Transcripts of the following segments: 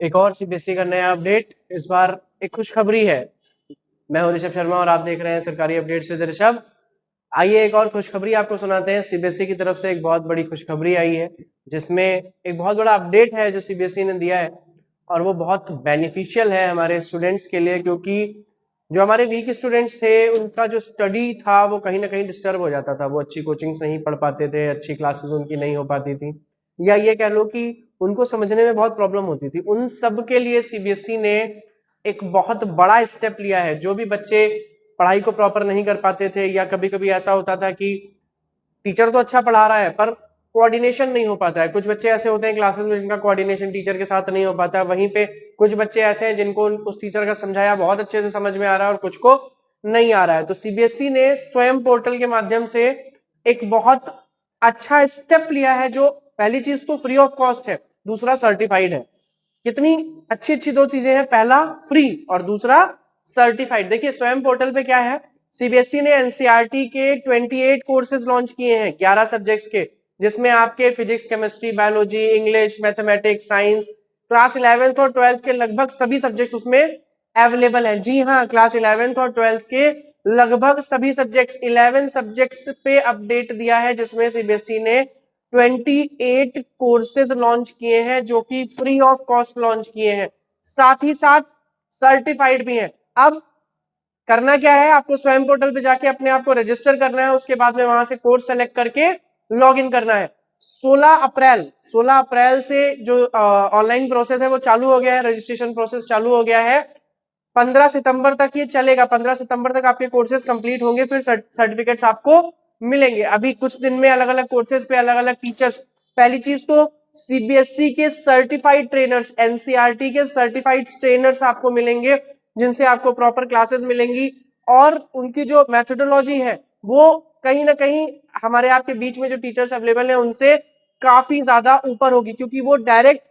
एक और सीबीएसई का नया अपडेट। इस बार एक खुशखबरी है। मैं हूं ऋषभ शर्मा और आप देख रहे हैं सरकारी अपडेट्स विद ऋषभ। आइए एक और खुशखबरी आपको सुनाते हैं। सीबीएसई की तरफ से एक बहुत बड़ी खुशखबरी आई है, जिसमें एक बहुत बड़ा अपडेट है जो सीबीएसई ने दिया है, और वो बहुत बेनिफिशियल है हमारे स्टूडेंट्स के लिए, क्योंकि जो हमारे वीक स्टूडेंट्स थे उनका जो स्टडी था वो कहीं ना कहीं डिस्टर्ब हो जाता था। वो अच्छी कोचिंग्स नहीं पढ़ पाते थे, अच्छी क्लासेस उनकी नहीं हो पाती थी, या ये कह लो कि उनको समझने में बहुत प्रॉब्लम होती थी। उन सब के लिए सीबीएसई ने एक बहुत बड़ा स्टेप लिया है। जो भी बच्चे पढ़ाई को प्रॉपर नहीं कर पाते थे, या कभी कभी ऐसा होता था कि टीचर तो अच्छा पढ़ा रहा है पर कोऑर्डिनेशन नहीं हो पाता है। कुछ बच्चे ऐसे होते हैं क्लासेस में जिनका कोऑर्डिनेशन टीचर के साथ नहीं हो पाता है। वहीं पे कुछ बच्चे ऐसे हैं जिनको उस टीचर का समझाया बहुत अच्छे से समझ में आ रहा है और कुछ को नहीं आ रहा है। तो सीबीएसई ने स्वयं पोर्टल के माध्यम से एक बहुत अच्छा स्टेप लिया है, जो पहली चीज तो फ्री ऑफ कॉस्ट है, दूसरा सर्टिफाइड है। कितनी अच्छी अच्छी दो चीजें हैं, पहला फ्री और दूसरा सर्टिफाइड। देखिए स्वयं पोर्टल पे क्या है, सीबीएसई ने एनसीईआरटी के 28 कोर्सेज लॉन्च किए हैं 11 सब्जेक्ट्स के, जिसमें आपके physics, chemistry, biology, English, mathematics, science, class 11th और 12th के लगभग सभी सब्जेक्ट्स उसमें अवेलेबल हैं। जी हाँ, क्लास 11th और 12th के लगभग सभी सब्जेक्ट्स, 11 सब्जेक्ट्स पे अपडेट दिया है, जिसमें सीबीएसई ने 28 कोर्सेज लॉन्च किए हैं, जो कि फ्री ऑफ कॉस्ट लॉन्च किए हैं, साथ ही साथ सर्टिफाइड भी हैं। अब करना क्या है, आपको स्वयं पोर्टल पे जाके अपने आप को रजिस्टर करना है। उसके बाद में वहां से कोर्स सेलेक्ट करके लॉग इन करना है। 16 अप्रैल से जो ऑनलाइन प्रोसेस है वो चालू हो गया है, रजिस्ट्रेशन प्रोसेस चालू हो गया है। 15 सितंबर तक ये चलेगा। 15 सितंबर तक आपके कोर्सेज कंप्लीट होंगे, फिर सर्टिफिकेट्स आपको मिलेंगे। अभी कुछ दिन में अलग अलग कोर्सेज पे अलग अलग टीचर्स। पहली चीज तो सीबीएसई के सर्टिफाइड ट्रेनर्स, एनसीईआरटी के सर्टिफाइड ट्रेनर्स आपको मिलेंगे, जिनसे आपको प्रॉपर क्लासेस मिलेंगी, और उनकी जो मेथोडोलॉजी है वो कहीं ना कहीं हमारे आपके बीच में जो टीचर्स अवेलेबल हैं उनसे काफी ज्यादा ऊपर होगी, क्योंकि वो डायरेक्ट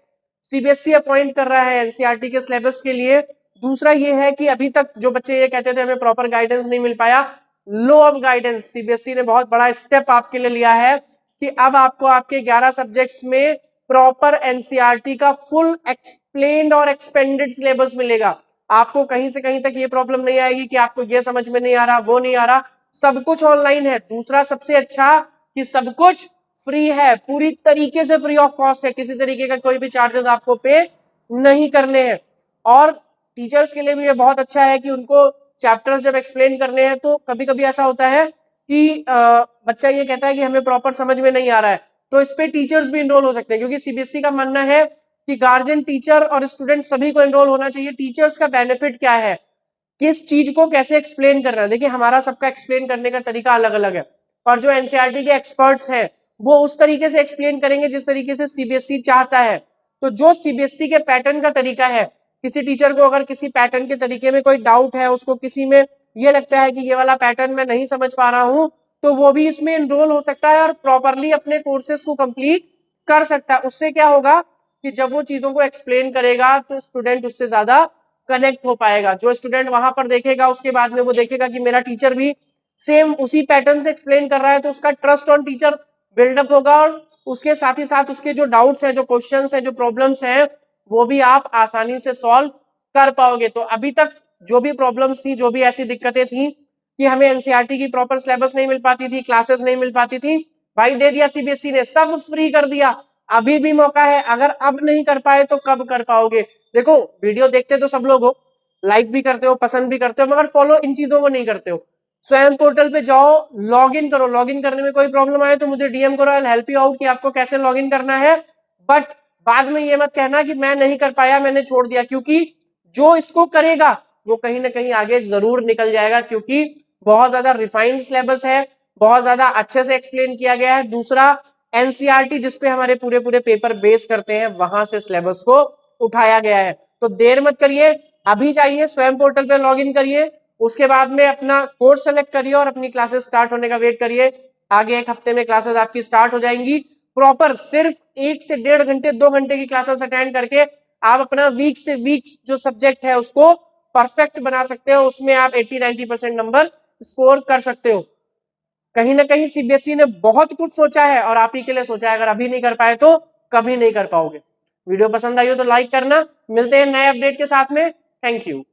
सीबीएसई अपॉइंट कर रहा है एनसीईआरटी के सिलेबस के लिए। दूसरा ये है कि अभी तक जो बच्चे ये कहते थे हमें प्रॉपर गाइडेंस नहीं मिल पाया, लो ऑफ गाइडेंस सीबीएसई ने बहुत बड़ा स्टेप आपके लिए लिया है कि अब आपको आपके 11 सब्जेक्ट्स में प्रॉपर एनसीईआरटी का फुल एक्सप्लेन्ड और एक्सपेंडेड सिलेबस मिलेगा। आपको कहीं से कहीं तक ये प्रॉब्लम नहीं आएगी कि आपको ये समझ में नहीं आ रहा, वो नहीं आ रहा, सब कुछ ऑनलाइन है। दूसरा सबसे अच्छा कि सब कुछ फ्री है, पूरी तरीके से फ्री ऑफ कॉस्ट है, किसी तरीके का कोई भी चार्जेस आपको पे नहीं करने हैं। और टीचर्स के लिए भी ये बहुत अच्छा है कि उनको चैप्टर्स जब एक्सप्लेन करने हैं तो कभी कभी ऐसा होता है कि बच्चा ये कहता है कि हमें प्रॉपर समझ में नहीं आ रहा है, तो इस पे टीचर्स भी इनरोल हो सकते हैं, क्योंकि सीबीएसई का मानना है कि गार्जियन, टीचर और स्टूडेंट सभी को एनरोल होना चाहिए। टीचर्स का बेनिफिट क्या है, किस चीज को कैसे एक्सप्लेन करना है। देखिए हमारा सबका एक्सप्लेन करने का तरीका अलग अलग है, और जो एनसीईआरटी के एक्सपर्ट्स हैं वो उस तरीके से एक्सप्लेन करेंगे जिस तरीके से सीबीएसई चाहता है। तो जो सीबीएसई के पैटर्न का तरीका है, किसी टीचर को अगर किसी पैटर्न के तरीके में कोई डाउट है, उसको किसी में ये लगता है कि ये वाला पैटर्न मैं नहीं समझ पा रहा हूं, तो वो भी इसमें एनरोल हो सकता है और प्रॉपरली अपने कोर्सेज को कंप्लीट कर सकता है। उससे क्या होगा कि जब वो चीजों को एक्सप्लेन करेगा तो स्टूडेंट उससे ज्यादा कनेक्ट हो पाएगा। जो स्टूडेंट वहां पर देखेगा उसके बाद में वो देखेगा कि मेरा टीचर भी सेम उसी पैटर्न से एक्सप्लेन कर रहा है, तो उसका ट्रस्ट ऑन टीचर बिल्डअप होगा, और उसके साथ ही साथ उसके जो डाउट्स हैं, जो क्वेश्चंस हैं, जो प्रॉब्लम्स हैं, वो भी आप आसानी से सॉल्व कर पाओगे। तो अभी तक जो भी प्रॉब्लम्स थी, जो भी ऐसी दिक्कतें थी कि हमें एनसीईआरटी की प्रॉपर सिलेबस नहीं मिल पाती थी, क्लासेस नहीं मिल पाती थी, भाई दे दिया सीबीएसई ने, सब फ्री कर दिया। अभी भी मौका है, अगर अब नहीं कर पाए तो कब कर पाओगे। देखो वीडियो देखते तो सब लोग हो, लाइक भी करते हो, पसंद भी करते हो, मगर फॉलो इन चीजों को नहीं करते हो। स्वयं पोर्टल पे जाओ, लॉग इन करो। लॉग इन करने में कोई प्रॉब्लम आए तो मुझे डीएम करो, I will help you out कि आपको कैसे लॉग इन करना है। बट बाद में ये मत कहना कि मैं नहीं कर पाया, मैंने छोड़ दिया, क्योंकि जो इसको करेगा वो कहीं ना कहीं आगे जरूर निकल जाएगा, क्योंकि बहुत ज्यादा रिफाइंड सिलेबस है, बहुत ज्यादा अच्छे से एक्सप्लेन किया गया है। दूसरा एनसीईआरटी जिसपे हमारे पूरे पूरे पेपर बेस करते हैं, वहां से सिलेबस को उठाया गया है। तो देर मत करिए, अभी जाइए स्वयं पोर्टल पे लॉग इन करिए, उसके बाद में अपना कोर्स सेलेक्ट करिए और अपनी क्लासेस स्टार्ट होने का वेट करिए। आगे एक हफ्ते में क्लासेस आपकी स्टार्ट हो जाएंगी। प्रॉपर सिर्फ 1 से 1.5 घंटे 2 घंटे की क्लासेस अटेंड करके आप अपना वीक से वीक जो सब्जेक्ट है उसको परफेक्ट बना सकते हो। उसमें आप 80-90% नंबर स्कोर कर सकते हो। कहीं ना कहीं सीबीएसई ने बहुत कुछ सोचा है और आप ही के लिए सोचा है। अगर अभी नहीं कर पाए तो कभी नहीं कर पाओगे। वीडियो पसंद आई हो तो लाइक करना। मिलते हैं नए अपडेट के साथ में। Thank you.